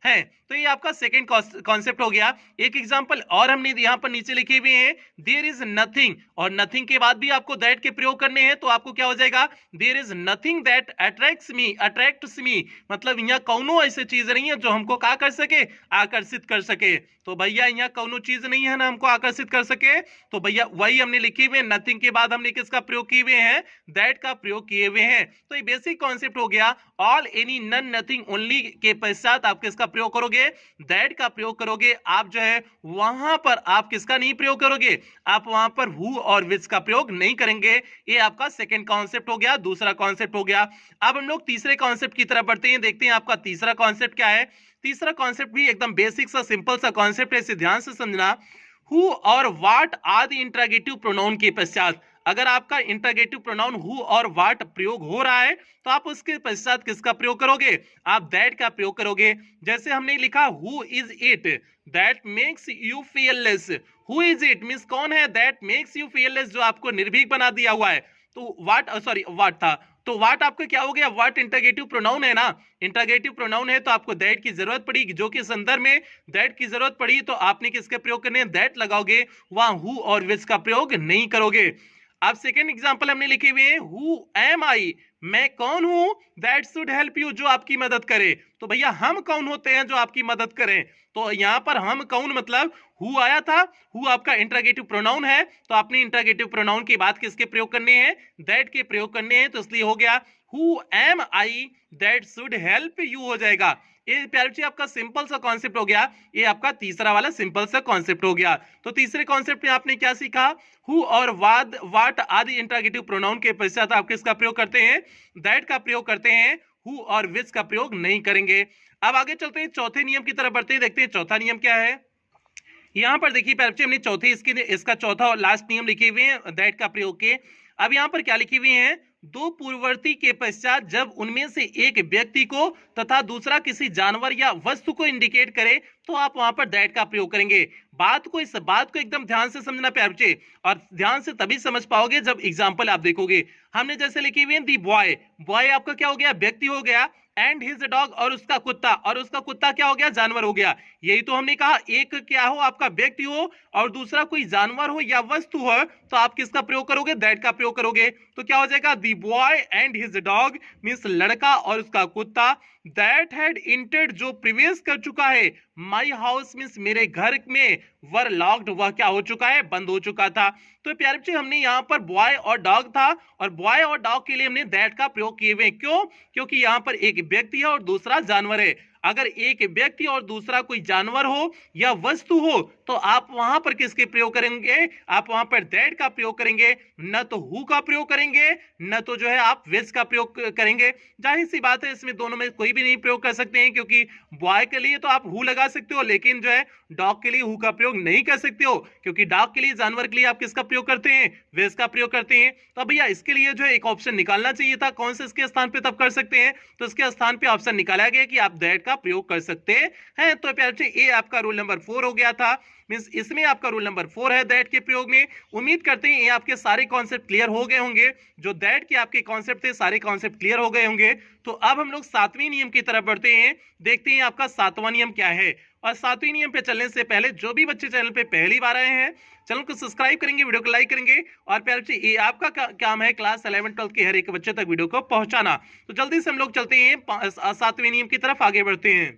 हैं। तो ये आपका सेकंड कॉन्सेप्ट हो गया। एक एग्जांपल और हमने यहाँ पर नीचे लिखे हुए हैं, देयर इज नथिंग, और नथिंग के बाद भी आपको दैट के प्रयोग करने हैं। तो आपको क्या हो जाएगा, there is nothing that attracts me, मतलब यहाँ कौनो ऐसी चीज नहीं है जो हमको क्या कर सके, आकर्षित कर सके। तो भैया यहाँ कौनो चीज नहीं है ना हमको आकर्षित कर सके। तो भैया वही हमने लिखे हुए, नथिंग के बाद हमने किसका प्रयोग किए हुए हैं, दैट का प्रयोग किए हुए हैं। तो ये बेसिक कॉन्सेप्ट हो गया। All, any, none, nothing, only के पश्चात आप किसका प्रयोग करोगे, दैट का प्रयोग करोगे। आप जो है वहां पर आप किसका नहीं प्रयोग करोगे, आप वहां पर हु और विच का प्रयोग नहीं करेंगे। ये आपका सेकंड कॉन्सेप्ट हो गया, दूसरा कॉन्सेप्ट हो गया। अब हम लोग तीसरे कॉन्सेप्ट की तरफ बढ़ते हैं, देखते हैं आपका तीसरा कॉन्सेप्ट क्या है। तीसरा कॉन्सेप्ट भी एकदम बेसिक सा सिंपल सा कॉन्सेप्ट है, इसे ध्यान से समझना। हु और व्हाट आदि इंट्रोगेटिव प्रोनाउन के पश्चात, अगर आपका इंट्रोगेटिव प्रोनाउन हु और व्हाट प्रयोग हो रहा है, तो आप उसके पश्चात किसका प्रयोग करोगे, आप दैट का प्रयोग करोगे। जैसे हमने लिखा who is it that makes you fearless, who is it means कौन है, दैट मेक्स यू फियरलेस, जो आपको निर्भीक बना दिया हुआ है। तो व्हाट था, तो व्हाट आपका क्या हो गया, व्हाट इंटरगेटिव प्रोनाउन है ना, इंटरगेटिव प्रोनाउन है, तो आपको दैट की जरूरत पड़ेगी, जो कि संदर्भ में दैट की जरूरत पड़ी, तो आपने किसके प्रयोग करने हैं, दैट लगाओगे, वहां हु और विच का प्रयोग नहीं करोगे। अब सेकेंड एग्जांपल हमने लिखे हुए हैं, हु एम आई, मैं कौन हूं, दैट शुड हेल्प यू, जो आपकी मदद करे। तो भैया हम कौन होते हैं जो आपकी मदद करें, तो यहां पर हम कौन मतलब हु आया था, हु आपका इंटरगेटिव प्रोनाउन है, तो आपने इंटरगेटिव प्रोनाउन की बात किसके प्रयोग करने हैं, दैट के प्रयोग करने हैं। तो इसलिए हो गया who am I that should help you हो जाएगा। ये प्यारे बच्चे आपका सिंपल सा कॉन्सेप्ट हो गया, ये आपका तीसरा वाला सिंपल सा कॉन्सेप्ट हो गया। तो तीसरे कॉन्सेप्ट में आपने क्या सीखा, हु और व्हाट आदि इंटरगेटिव प्रोनाउन के पश्चात आप किसका प्रयोग करते हैं, दैट का प्रयोग करते हैं, हु और विच का प्रयोग नहीं करेंगे। अब आगे चलते हैं, चौथे नियम की तरफ बढ़ते हैं, देखते हैं चौथा नियम क्या है। यहां पर देखिए प्यारे बच्चे, हमने चौथे इसका चौथा और लास्ट नियम लिखे हुए हैं दैट का प्रयोग के। अब यहां पर क्या लिखे हुए हैं, दो पूर्ववर्ती के पश्चात जब उनमें से एक व्यक्ति को तथा दूसरा किसी जानवर या वस्तु को इंडिकेट करे, तो आप वहां पर दैट का प्रयोग करेंगे। इस बात को एकदम ध्यान से समझना प्यारे बच्चे, और ध्यान से तभी समझ पाओगे जब एग्जांपल आप देखोगे। हमने जैसे लिखे हुए दी बॉय, बॉय आपका क्या हो गया, व्यक्ति हो गया, एंड हिज डॉग, और उसका कुत्ता, और उसका कुत्ता क्या हो गया, जानवर हो गया। यही तो हमने कहा, एक क्या हो आपका व्यक्ति हो और दूसरा कोई जानवर हो या वस्तु हो, तो आप किसका प्रयोग करोगे, दैट का प्रयोग करोगे। तो क्या हो जाएगा, दी boy and his dog means लड़का और उसका कुत्ता, दैट हैड इंटर्ड जो प्रवेश कर चुका है, माई हाउस मींस मेरे घर में, वर लॉक्ड वह क्या हो चुका है, बंद हो चुका था। तो प्यारे बच्चे हमने यहाँ पर बॉय और डॉग था, और बॉय और डॉग के लिए हमने दैट का प्रयोग किए हुए। क्यों, क्योंकि यहाँ पर एक व्यक्ति है और दूसरा जानवर है। अगर एक व्यक्ति और दूसरा कोई जानवर हो या वस्तु हो, तो आप वहां पर किसके प्रयोग करेंगे, आप वहां पर दैट का प्रयोग करेंगे, न तो हु का प्रयोग करेंगे, न तो जो है आप विच का प्रयोग करेंगे। जाहिर सी बात है, इसमें दोनों में कोई भी नहीं प्रयोग कर सकते हैं, क्योंकि बॉय के लिए तो आप हु लगा सकते हो, लेकिन जो है डॉग के लिए हु का प्रयोग नहीं कर सकते हो, क्योंकि डॉग के लिए, जानवर के लिए आप किसका प्रयोग करते हैं, विच का प्रयोग करते हैं। तो भैया इसके लिए जो है एक ऑप्शन निकालना चाहिए था, कौन से इसके स्थान पे तब कर सकते हैं, तो इसके स्थान पे ऑप्शन निकाला गया कि आप दैट का प्रयोग कर सकते हैं। तो प्यारे बच्चे, ये आपका रूल नंबर 4 हो गया था। मींस इसमें आपका रूल नंबर 4 है दैट के प्रयोग में। उम्मीद करते हैं ये आपके सारे कॉन्सेप्ट क्लियर हो गए होंगे। जो दैट के आपके कॉन्सेप्ट थे सारे कॉन्सेप्ट क्लियर हो गए होंगे। तो अब हम लोग 7वें नियम की तरफ बढ़ते हैं। देखते हैं आपका 7वां नियम क्या है। और 7वें नियम पे चलने से पहले जो भी बच्चे चैनल पे पहली बार आए हैं, चैनल को सब्सक्राइब करेंगे, वीडियो को लाइक करेंगे। और प्यारे बच्चे ये आपका काम है क्लास 11 12 के हर एक बच्चे तक वीडियो को पहुंचाना। तो जल्दी से हम लोग चलते हैं 7वें नियम की तरफ आगे बढ़ते हैं।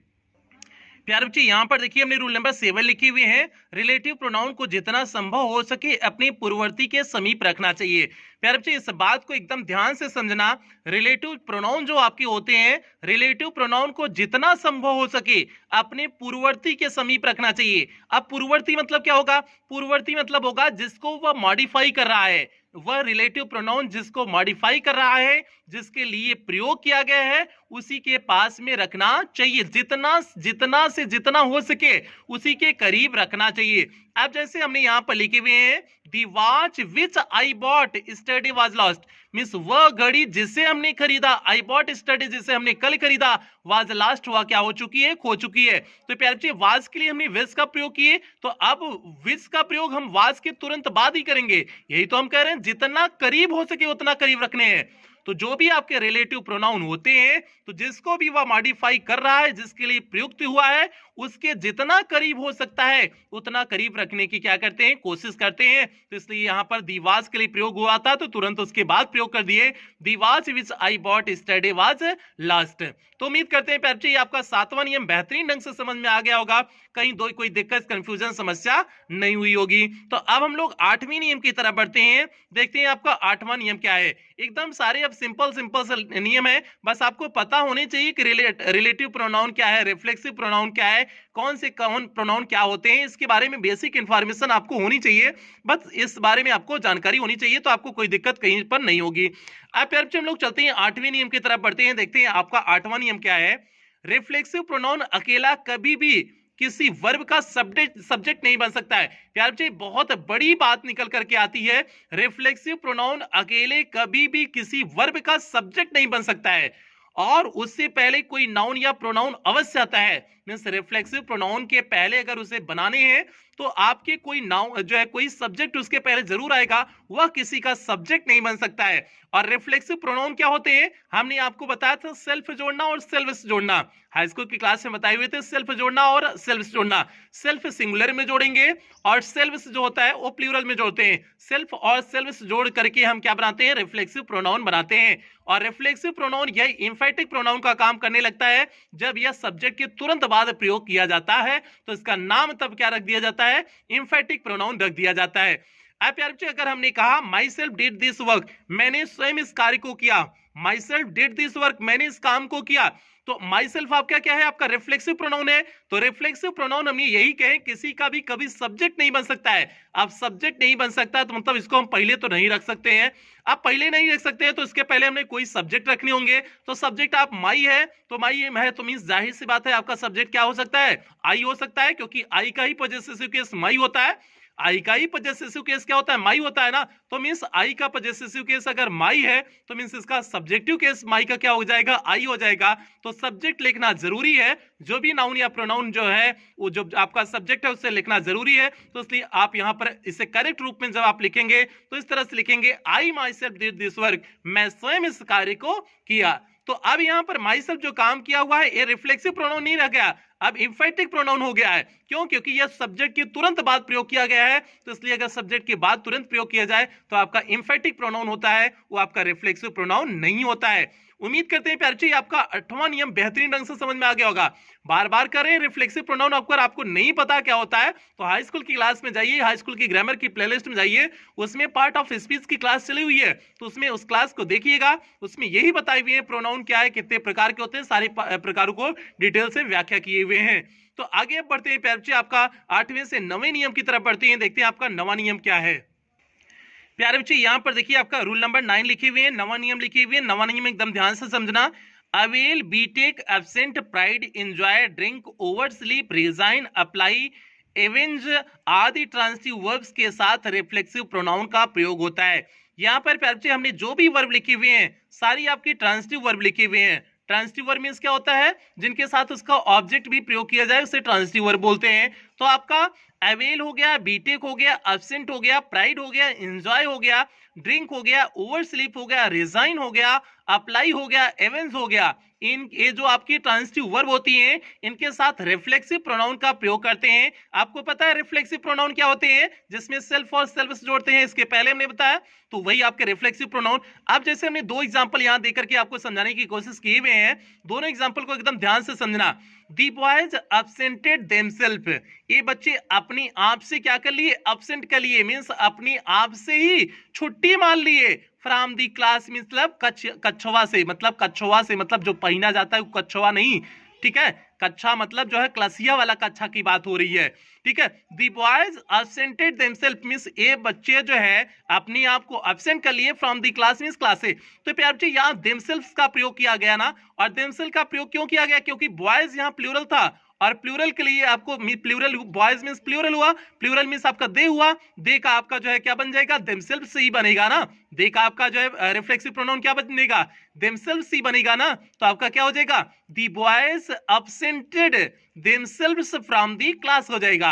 प्यारे बच्चे यहाँ पर देखिए हमने रूल नंबर 7 लिखे हुए हैं। रिलेटिव प्रोनाउन को जितना संभव हो सके अपने पूर्ववर्ती के समीप रखना चाहिए। प्यारे बच्चे इस बात को एकदम ध्यान से समझना। रिलेटिव प्रोनाउन जो आपके होते हैं, रिलेटिव प्रोनाउन को जितना संभव हो सके अपने पूर्ववर्ती के समीप रखना चाहिए। अब पूर्ववर्ती मतलब क्या होगा? पूर्ववर्ती मतलब होगा जिसको वह मॉडिफाई कर रहा है। वह रिलेटिव प्रोनाउन जिसको मॉडिफाई कर रहा है, जिसके लिए प्रयोग किया गया है, उसी के पास में रखना चाहिए। जितना से जितना हो सके उसी के करीब रखना चाहिए। अब जैसे हमने यहां पर लिखे हुए हैं the watch which I bought study was lost, means वह घड़ी जिसे हमने खरीदा, आई बॉट स्टडी जिसे हमने कल खरीदा, वाज लास्ट हुआ क्या हो चुकी है? खो चुकी है। तो प्यारे बच्चे वाज के लिए हमने विच का प्रयोग किए, तो अब विच का प्रयोग हम वाज के तुरंत बाद ही करेंगे। यही तो हम कह रहे हैं जितना करीब हो सके उतना करीब रखने हैं। तो जो भी आपके रिलेटिव प्रोनाउन होते हैं, तो जिसको भी वह मॉडिफाई कर रहा है, जिसके लिए प्रयुक्त हुआ है, उसके जितना करीब हो सकता है उतना करीब रखने की क्या करते हैं? कोशिश करते हैं। तो इसलिए यहां पर दी वाज के लिए प्रयोग हुआ था तो तुरंत उसके बाद प्रयोग कर दिए the was which I bought study was lost. तो उम्मीद करते हैं प्यारे, आपका 7वां नियम बेहतरीन ढंग से समझ में आ गया होगा। कहीं कोई दिक्कत कंफ्यूजन समस्या नहीं हुई होगी। तो अब हम लोग 8वें नियम की तरफ बढ़ते हैं। देखते हैं आपका 8वां नियम क्या है। एकदम सारे अब सिंपल से नियम है, बस आपको पता होने चाहिए कि रिलेटिव प्रोनाउन क्या है, रिफ्लेक्सिव प्रोनाउन क्या है, कौन प्रोनाउन क्या होते हैं, इसके बारे में बेसिक इंफॉर्मेशन आपको होनी चाहिए। बस इस बारे में आपको जानकारी होनी चाहिए, तो आपको कोई दिक्कत कहीं पर नहीं होगी। अब प्यारे हम लोग चलते हैं 8वें नियम की तरफ बढ़ते हैं। देखते हैं आपका 8वां नियम क्या है। रिफ्लेक्सिव प्रोनाउन अकेला कभी भी किसी वर्ब का सब्जेक्ट नहीं बन सकता है। प्यारे बच्चे बहुत बड़ी बात निकल करके आती है, रिफ्लेक्सिव प्रोनाउन अकेले कभी भी किसी वर्ब का सब्जेक्ट नहीं बन सकता है, और उससे पहले कोई नाउन या प्रोनाउन अवश्य आता है। मींस रिफ्लेक्सिव प्रोनाउन के पहले अगर उसे बनाने हैं तो आपके कोई नाउन जो है, कोई सब्जेक्ट उसके पहले जरूर आएगा, वह किसी का सब्जेक्ट नहीं बन सकता है। और रिफ्लेक्सिव प्रोनाउन क्या होते हैं? हमने आपको बताया था सेल्फ जोड़ना और सेल्व्स जोड़ना, हाई स्कूल की क्लास में बताए हुए थे। सेल्फ जोड़ना और सेल्व्स जोड़ना, सेल्फ सिंगुलर में जोड़ेंगे और सेल्व्स जो होता है वो प्लूरल में जोड़ते हैं। सेल्फ और सेल्व्स जोड़ करके हम क्या बनाते हैं? रिफ्लेक्सिव प्रोनाउन बनाते हैं। और रिफ्लेक्सिव प्रोनाउन यह इंफेटिक प्रोनाउन का काम करने लगता है जब यह सब्जेक्ट के तुरंत बाद प्रयोग किया जाता है, तो इसका नाम तब क्या रख दिया जाता है? इंफेटिक प्रोनाउन रख दिया जाता है। अब प्यारे बच्चे अगर हमने कहा my self did this work, मैंने स्वयं इस कार्य को किया, my self did this work, मैंने इस काम को किया, तो माई सेल्फ आपका क्या है? आपका रिफ्लेक्सिव प्रोनाउन है। तो रिफ्लेक्सिव प्रोनाउन हम यही कहें किसी का भी कभी सब्जेक्ट नहीं बन सकता है। अब सब्जेक्ट नहीं बन सकता तो मतलब इसको हम पहले तो नहीं रख सकते हैं। आप पहले नहीं रख सकते हैं तो इसके पहले हमने कोई सब्जेक्ट रखने होंगे। तो सब्जेक्ट आप माई है, तो माई है तो मींस जाहिर सी बात है आपका सब्जेक्ट क्या हो सकता है? आई हो सकता है, क्योंकि आई का ही पॉजेसिव केस माई होता है। आई का ही पॉजेसिव केस क्या होता है? माई होता है ना। तो मींस आई का पॉजेसिव केस अगर माई है तो मींस इसका सब्जेक्टिव केस माई का क्या हो जाएगा? आई हो जाएगा। तो सब्जेक्ट लिखना जरूरी है, जो भी नाउन या प्रोनाउन जो है वो जो आपका सब्जेक्ट है उससे लिखना जरूरी है। तो इसलिए आप यहां पर इसे करेक्ट रूप में जब आप लिखेंगे तो इस तरह से लिखेंगे I myself did this work, मैं स्वयं इस कार्य को किया। तो अब यहां पर माई सेल्फ जो काम किया हुआ है ये रिफ्लेक्सिव प्रोनाउन नहीं रह गया, अब इंफेटिक प्रोनाउन हो गया है। क्यों? क्योंकि यह सब्जेक्ट के तुरंत बाद प्रयोग किया गया है। तो इसलिए अगर सब्जेक्ट के बाद तुरंत प्रयोग किया जाए तो आपका इंफेटिक प्रोनाउन होता है, वो आपका रिफ्लेक्सिव प्रोनाउन नहीं होता है। उम्मीद करते हैं प्यारे, आपका 8वां नियम बेहतरीन ढंग से समझ में आ गया होगा। बार बार करें रिफ्लेक्सिव प्रोनाउन, अगर आपको नहीं पता क्या होता है तो हाई स्कूल की क्लास में जाइए, हाई स्कूल की ग्रामर की प्लेलिस्ट में जाइए, उसमें पार्ट ऑफ स्पीच की क्लास चली हुई है, तो उसमें उस क्लास को देखिएगा, उसमें यही बताई हुई है प्रोनाउन क्या है, कितने प्रकार के होते हैं, सारे प्रकारों को डिटेल से व्याख्या किए हुए हैं। तो आगे बढ़ते हैं प्यारे, आपका 8वें से 9वें नियम की तरफ बढ़ते हैं। देखते हैं आपका 9वां नियम क्या है। प्यारे बच्चे यहाँ पर देखिए आपका रूल नंबर 9 लिखे हुए हैं, 9वां नियम लिखे हुए हैं। 9वां नियम एकदम ध्यान से समझना। Avail, betake, absent, pride, enjoy, drink, oversleep, resign, apply, avenge आदि ट्रांसिटिव वर्ब्स के साथ रिफ्लेक्सिव प्रोनाउन का प्रयोग होता है। यहाँ पर प्यारे बच्चे हमने जो भी वर्ब लिखे हुए हैं सारी आपकी ट्रांसिटिव वर्ब लिखे हुए हैं। ट्रांजिटिव वर्ब मींस क्या होता है, जिनके साथ उसका ऑब्जेक्ट भी प्रयोग किया जाए उसे ट्रांजिटिव वर्ब बोलते हैं। तो आपका अवेल हो गया, बीटेक हो गया, एब्सेंट हो गया, प्राइड हो गया, एंजॉय हो गया, ड्रिंक हो गया, ओवर स्लीप हो गया, रिजाइन हो गया, अप्लाई हो गया, एवेंस हो गया। इन ये जो आपकी ट्रांजिटिव वर्ब होती हैं इनके साथ रिफ्लेक्सिव प्रोनाउन का प्रयोग करते हैं। आपको पता है रिफ्लेक्सिव प्रोनाउन क्या होते हैं, जिसमें सेल्फ और सेल्फ जोड़ते हैं, इसके पहले हमने बताया, तो वही आपके रिफ्लेक्सिव प्रोनाउन। अब जैसे हमने दो एग्जांपल यहां देकर के आपको समझाने की कोशिश किए हुए हैं, दोनों एग्जांपल को एकदम ध्यान से समझना। दी बॉयज absented themselves, ये बच्चे अपनी आप से क्या कर लिए, absent कर लिए, मींस अपनी आप से ही छुट्टी मान लिए। फ्रॉम दी क्लास मतलब कछवा से, मतलब कछवा से मतलब जो पहना जाता है वो कछवा नहीं, ठीक है, कच्छा मतलब जो है क्लासिया वाला कच्छा की बात हो रही है, ठीक है। दी बॉयज absented themselves मींस ये बच्चे जो है अपने आप को absent कर लिए from the class means class से। तो प्यार बच्चे यहाँ themselves का प्रयोग किया गया ना, और themselves का प्रयोग क्यों किया गया, क्योंकि बॉयज यहाँ प्लूरल था, और प्लूरल के लिए आपको प्लूरल बॉयज मींस प्लूरल हुआ, प्लूरल मींस आपका दे हुआ, दे का आपका जो है क्या बन जाएगा, themselves से ही बनेगा ना, दे का आपका जो है रिफ्लेक्सिव प्रोनाउन क्या बनेगा, themselves ही बनेगा ना, तो आपका क्या हो जाएगा, दी boys absented themselves from the class हो जाएगा।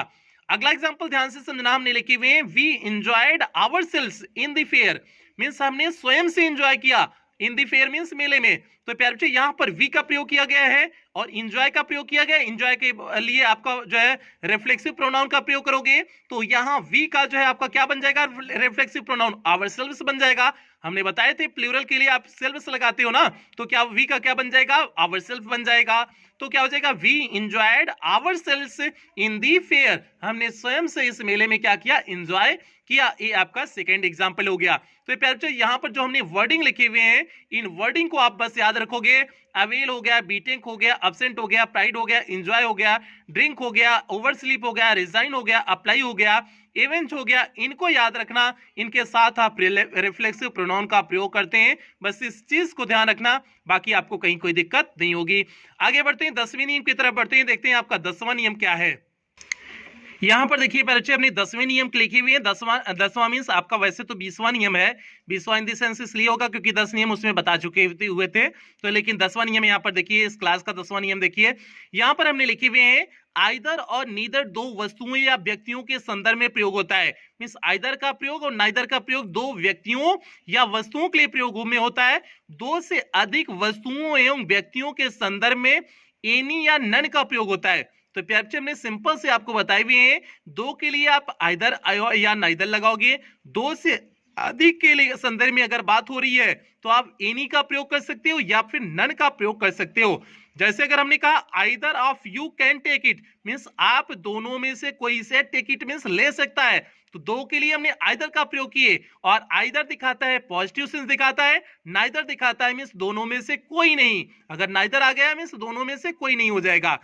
अगला एग्जांपल ध्यान से समझना, हमने लिखे हुए हैं we enjoyed ourselves in the fair, means हमने स्वयं से एंजॉय किया, इन द फेयर मींस मेले में। तो प्यारे बच्चे यहाँ पर वी का प्रयोग किया गया है और एंजॉय का प्रयोग किया गया, एंजॉय के लिए आपका जो है रिफ्लेक्सिव प्रोनाउन का प्रयोग करोगे तो यहाँ वी का जो है आपका क्या बन जाएगा, रिफ्लेक्सिव प्रोनाउन आवरसेल्व्स बन जाएगा। हमने बताए थे प्लूरल के लिए आप सेल्व्स लगाते हो ना, तो क्या वी का क्या बन जाएगा, आवरसेल्फ बन जाएगा। तो क्या हो जाएगा, we enjoyed ourselves in the fair, हमने स्वयं से इस मेले में क्या किया, एंजॉय किया। ये आपका सेकंड एग्जांपल हो गया। तो प्यारे बच्चों यहाँ पर जो हमने वर्डिंग लिखे हुए हैं इन वर्डिंग को आप बस याद रखोगे, अवेल हो गया, बीटेक हो गया, एब्सेंट हो गया, प्राइड हो गया, एंजॉय हो गया, ड्रिंक हो गया, ओवर स्लीप हो गया, रिजाइन हो गया, अप्लाई हो गया, इवेंट हो गया, इनको याद रखना। इनके साथ आप रिफ्लेक्सिव प्रोनाउन का प्रयोग करते हैं, बस इस चीज को ध्यान रखना, बाकी आपको कहीं कोई दिक्कत नहीं होगी। आगे बढ़ते हैं 10वें नियम की तरफ बढ़ते हैं, देखते हैं आपका 10वां नियम क्या है। यहां पर देखिए बच्चे अपने 10वें नियम लिखे हुए हैं। 10वां मींस आपका वैसे तो 20वां नियम है, 20वां इन द सेंस इसलिए होगा क्योंकि 10 नियम उसमें बता चुके हुए थे, तो लेकिन 10वां नियम यहाँ पर देखिए, इस क्लास का 10वां नियम देखिए, यहाँ पर हमने लिखे हुए हैं आइदर और नीदर दो वस्तुओं या व्यक्तियों के संदर्भ में प्रयोग होता है। मींस आइदर का प्रयोग और नाइदर का प्रयोग दो व्यक्तियों या वस्तुओं के लिए प्रयोग में होता है। दो से अधिक वस्तुओं एवं व्यक्तियों के संदर्भ में एनी या नन का प्रयोग होता है। तो प्यारे बच्चे हमने सिंपल से आपको बताए हुए हैं, दो के लिए आप आइदर या नाइदर लगाओगे, दो से अधिक के लिए संदर्भ में अगर बात हो रही है तो आप एनी का प्रयोग कर सकते हो या फिर नन का प्रयोग कर सकते हो। जैसे अगर हमने कहा either of you can take it, means आप दोनों में से कोई से टेक इट मींस ले सकता है, तो दो के लिए हमने आइदर का प्रयोग किए, और आइदर दिखाता है पॉजिटिव सेंस दिखाता है, नाइदर दिखाता है मींस दोनों में से कोई नहीं। अगर नाइदर आ गया मींस दोनों में से कोई नहीं हो जाएगा।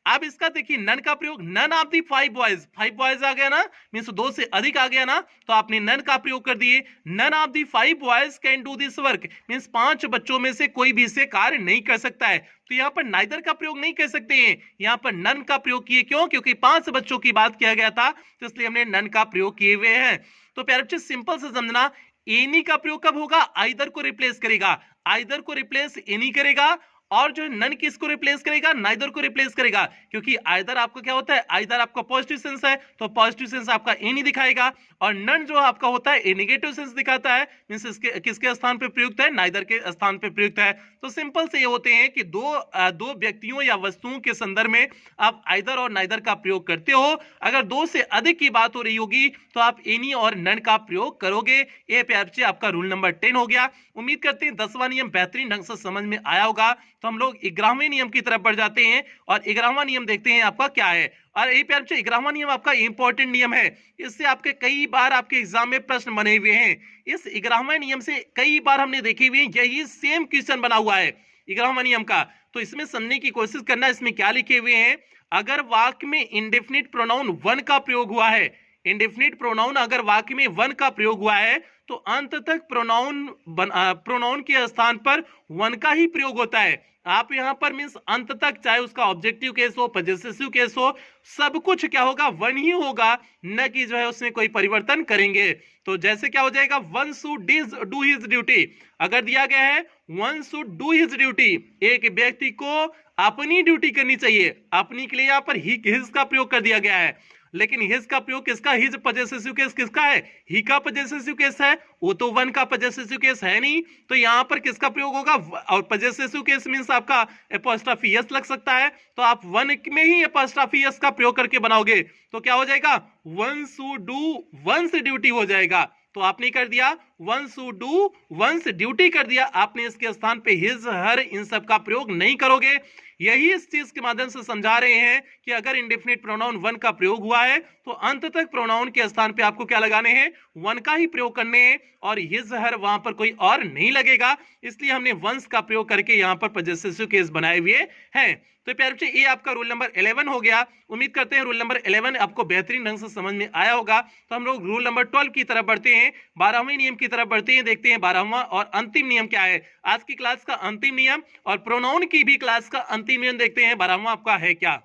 अब इसका देखिए नन का प्रयोग, none of the 5 boys, 5 boys आ गया ना, मींस दो से अधिक आ गया ना, तो आपने नन का प्रयोग कर दिए। None of the 5 boys can do this work, means 5 बच्चों में से कोई भी इसे कार्य नहीं कर सकता है, तो यहाँ पर नाइदर का प्रयोग नहीं कर सकते हैं, यहाँ पर नन का प्रयोग किए। क्यों? क्योंकि 5 बच्चों की बात किया गया था, तो इसलिए हमने नन का प्रयोग किए हुए हैं। तो प्यारे बच्चे सिंपल से समझना, एनी का प्रयोग कब होगा, आइदर को रिप्लेस करेगा, आइदर को रिप्लेस एनी करेगा, और जो नन किसको रिप्लेस करेगा, नाइदर को रिप्लेस करेगा, क्योंकि आइदर आपका क्या होता है, आइदर आपका पॉजिटिव सेंस है, तो पॉजिटिव सेंस आपका एनी दिखाएगा, और नन जो आपका होता है ए नेगेटिव सेंस दिखाता है, मींस इसके किसके स्थान पे प्रयुक्त है, नाइदर के स्थान पे प्रयुक्त है। तो सिंपल से ये होते हैं कि दो व्यक्तियों या वस्तुओं के संदर्भ में आप आइदर और नाइदर का प्रयोग करते हो। अगर दो से अधिक की बात हो रही होगी तो आप एनी और नन का प्रयोग करोगे। ये प्यारे बच्चे आपका रूल नंबर 10 हो गया। उम्मीद करते हैं 10वां नियम बेहतरीन ढंग से समझ में आया होगा। तो हम लोग 11वें नियम की तरफ बढ़ जाते हैं और 11वां नियम देखते हैं आपका क्या है। और ये प्यारे बच्चे 11वां नियम आपका इंपॉर्टेंट नियम है, इससे आपके कई बार आपके एग्जाम में प्रश्न बने हुए हैं। इस 11वें नियम से कई बार हमने देखे हुए यही सेम क्वेश्चन बना हुआ है 11वां नियम का। तो इसमें समझने की कोशिश करना, इसमें क्या लिखे हुए हैं। अगर वाक्य में इंडेफिनिट प्रोनाउन वन का प्रयोग हुआ है, इंडेफिनिट प्रोनाउन अगर वाक्य में वन का प्रयोग हुआ है तो अंत तक प्रोनाउन के स्थान पर वन का ही प्रयोग होता है। आप यहां पर मींस अंत तक, चाहे उसका ऑब्जेक्टिव केस हो, पजेसिव केस हो, सब कुछ क्या होगा, वन ही होगा, न कि जो है उसमें कोई परिवर्तन करेंगे। तो जैसे क्या हो जाएगा, one should do his duty, अगर दिया गया है one should do his duty, एक व्यक्ति को अपनी ड्यूटी करनी चाहिए, अपनी के लिए यहां पर हिज का प्रयोग कर दिया गया है, लेकिन हिज का प्रयोग किसका, हिज पजेसिव केस किसका है, ही का पजेसिव केस है, वो तो वन का पजेसिव केस है नहीं, तो यहां पर किसका प्रयोग होगा, और पजेसिव केस मींस आपका एपोस्ट्रोफी एस लग सकता है, तो आप वन में ही एपोस्ट्रोफी एस का प्रयोग करके बनाओगे तो क्या हो जाएगा, one should do once duty हो जाएगा। तो आपने कर दिया one should do once duty कर दिया, आपने इसके स्थान पे हिज हर इन सब का प्रयोग नहीं करोगे। यही इस चीज के माध्यम से समझा रहे हैं कि अगर इंडेफिनिट प्रोनाउन वन का प्रयोग हुआ है तो अंत तक प्रोनाउन के स्थान पे आपको क्या लगाने हैं, वन का ही प्रयोग करने हैं, और हिज हर वहां पर कोई और नहीं लगेगा, इसलिए हमने वंस का प्रयोग करके यहां पर पजेसिव केस बनाए हुए हैं। तो प्यारे बच्चे ये आपका रूल नंबर 11 हो गया। उम्मीद करते हैं रूल नंबर 11 आपको बेहतरीन ढंग से समझ में आया होगा। तो हम लोग रूल नंबर 12 की तरफ बढ़ते हैं, 12वें नियम की तरफ बढ़ते हैं, देखते हैं 12वां और अंतिम नियम क्या है। आज की क्लास का अंतिम नियम और प्रोनाउन की भी क्लास का अंतिम नियम देखते हैं 12वां आपका है क्या।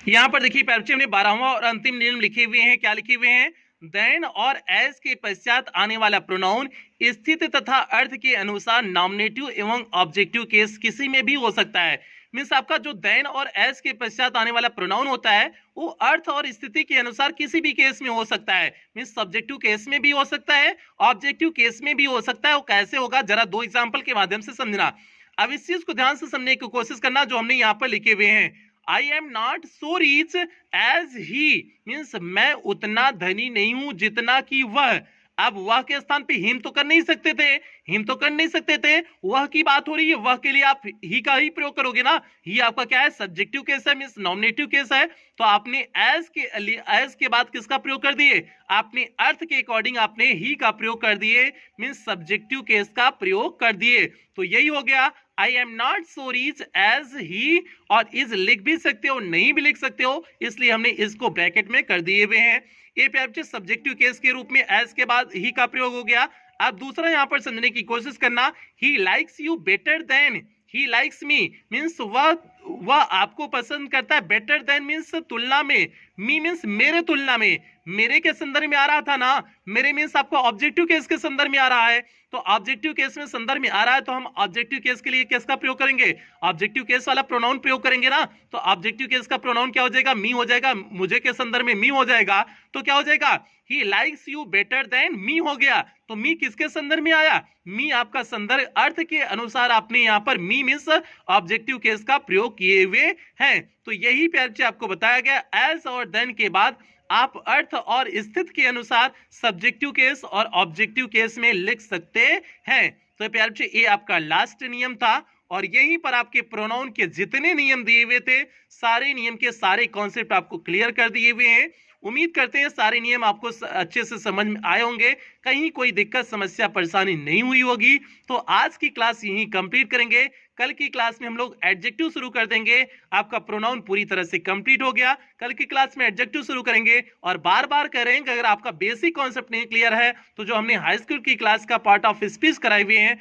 यहां पर देखिए प्यारे बच्चे हमने 12वां और अंतिम नियम लिखे हुए हैं, क्या लिखे हुए हैं, देन और एज के पश्चात आने वाला प्रोनाउन स्थिति तथा अर्थ के अनुसार नॉमिनेटिव एवं ऑब्जेक्टिव केस किसी में भी हो सकता है। मीन्स आपका जो देन और एज के पश्चात आने वाला प्रोनाउन होता है वो अर्थ और स्थिति के अनुसार किसी भी केस में हो सकता है। मीन्स सब्जेक्टिव केस में भी हो सकता है, ऑब्जेक्टिव केस में भी हो सकता है। वो कैसे होगा, जरा दो एग्जाम्पल के माध्यम से समझना। अब इस चीज को ध्यान से समझने की कोशिश करना जो हमने यहाँ पर लिखे हुए हैं। I am not so rich as he, means मैं उतना धनी नहीं हूं जितना कि वह। अब वह के स्थान पे हिम तो कर नहीं सकते थे, हिम तो कर नहीं सकते थे, वह की बात हो रही है, वह के लिए आप ही का ही प्रयोग करोगे ना। ही आपका क्या है, सब्जेक्टिव केस है, मींस नॉमिनेटिव केस है, तो आपने एज के बाद किसका प्रयोग कर दिए, आपने अर्थ के अकॉर्डिंग आपने ही का प्रयोग कर दिए, मींस सब्जेक्टिव केस का प्रयोग कर दिए। तो यही हो गया, I am not so rich as he, और इज लिख भी सकते हो नहीं भी लिख सकते हो, इसलिए हमने इसको ब्रैकेट में कर दिए हुए हैं। ये प्यारे सब्जेक्टिव केस के रूप में एज के बाद ही का प्रयोग हो गया। अब दूसरा यहां पर समझने की कोशिश करना, he likes you better than, he likes me means वह आपको पसंद करता है, बेटर देन मीन्स तुलना में, मी मीन्स मेरे तुलना में, मेरे के संदर्भ में आ रहा था ना, मेरे मीन्स आपको ऑब्जेक्टिव केस के संदर्भ में आ रहा है, तो ऑब्जेक्टिव केस में संदर्भ में आ रहा है तो हम ऑब्जेक्टिव केस के लिए किसका प्रयोग करेंगे, ऑब्जेक्टिव केस वाला प्रोनाउन प्रयोग करेंगे ना। तो ऑब्जेक्टिव केस का प्रोनाउन क्या हो जाएगा, मी हो जाएगा, मुझे के संदर्भ में मी हो जाएगा, तो क्या हो जाएगा, he likes you better than me हो गया। तो मी किसके संदर्भ में आया, मी आपका संदर्भ अर्थ के अनुसार आपने यहां पर मी मीन्स ऑब्जेक्टिव केस का प्रयोग किए हुए हैं। तो यही प्यारे आपको बताया गया, एज और देन के बाद आप अर्थ और स्थिति के अनुसार सब्जेक्टिव केस और ऑब्जेक्टिव केस में लिख सकते हैं। तो प्यारे बच्चे ये आपका लास्ट नियम था, और यहीं पर आपके प्रोनाउन के जितने नियम दिए हुए थे, सारे नियम के सारे कॉन्सेप्ट आपको क्लियर कर दिए हुए हैं। उम्मीद करते हैं सारे नियम आपको अच्छे से समझ में आए होंगे, कहीं कोई दिक्कत समस्या परेशानी नहीं हुई होगी। तो आज की क्लास यहीं कंप्लीट करेंगे, कल की क्लास में हम लोग एडजेक्टिव शुरू कर देंगे। आपका प्रोनाउन पूरी तरह से कंप्लीट हो गया, कल की क्लास में एडजेक्टिव शुरू करेंगे। और बार बार कह रहे हैं कि अगर आपका बेसिक कॉन्सेप्ट नहीं क्लियर है तो जो हमने हाई स्कूल की क्लास का पार्ट ऑफ स्पीच कराए हुए हैं,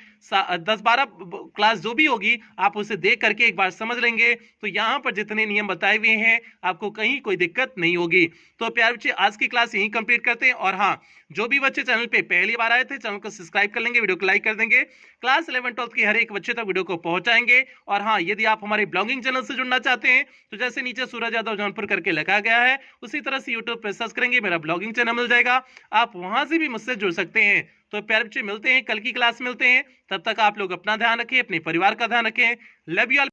10-12 क्लास जो भी होगी आप उसे देख करके एक बार समझ लेंगे, तो यहाँ पर जितने नियम बताए हुए हैं आपको कहीं कोई दिक्कत नहीं होगी। तो प्यारे बच्चे आज की क्लास यहीं कंप्लीट करते हैं। और हाँ, जो भी बच्चे चैनल पे पहली बार आए थे चैनल को सब्सक्राइब कर लेंगे, वीडियो को लाइक कर देंगे, क्लास 11-12 की हर एक बच्चे तक वीडियो को पहुंचाएंगे। और हाँ, यदि आप हमारे ब्लॉगिंग चैनल से जुड़ना चाहते हैं तो जैसे नीचे सूरज यादव जौनपुर करके लिखा गया है उसी तरह से यूट्यूब पे सर्च करेंगे, मेरा ब्लॉगिंग चैनल मिल जाएगा, आप वहां से भी मुझसे जुड़ सकते हैं। तो प्यारे बच्चे मिलते हैं, कल की क्लास मिलते हैं, तब तक आप लोग अपना ध्यान रखें, अपने परिवार का ध्यान रखें। Love you all.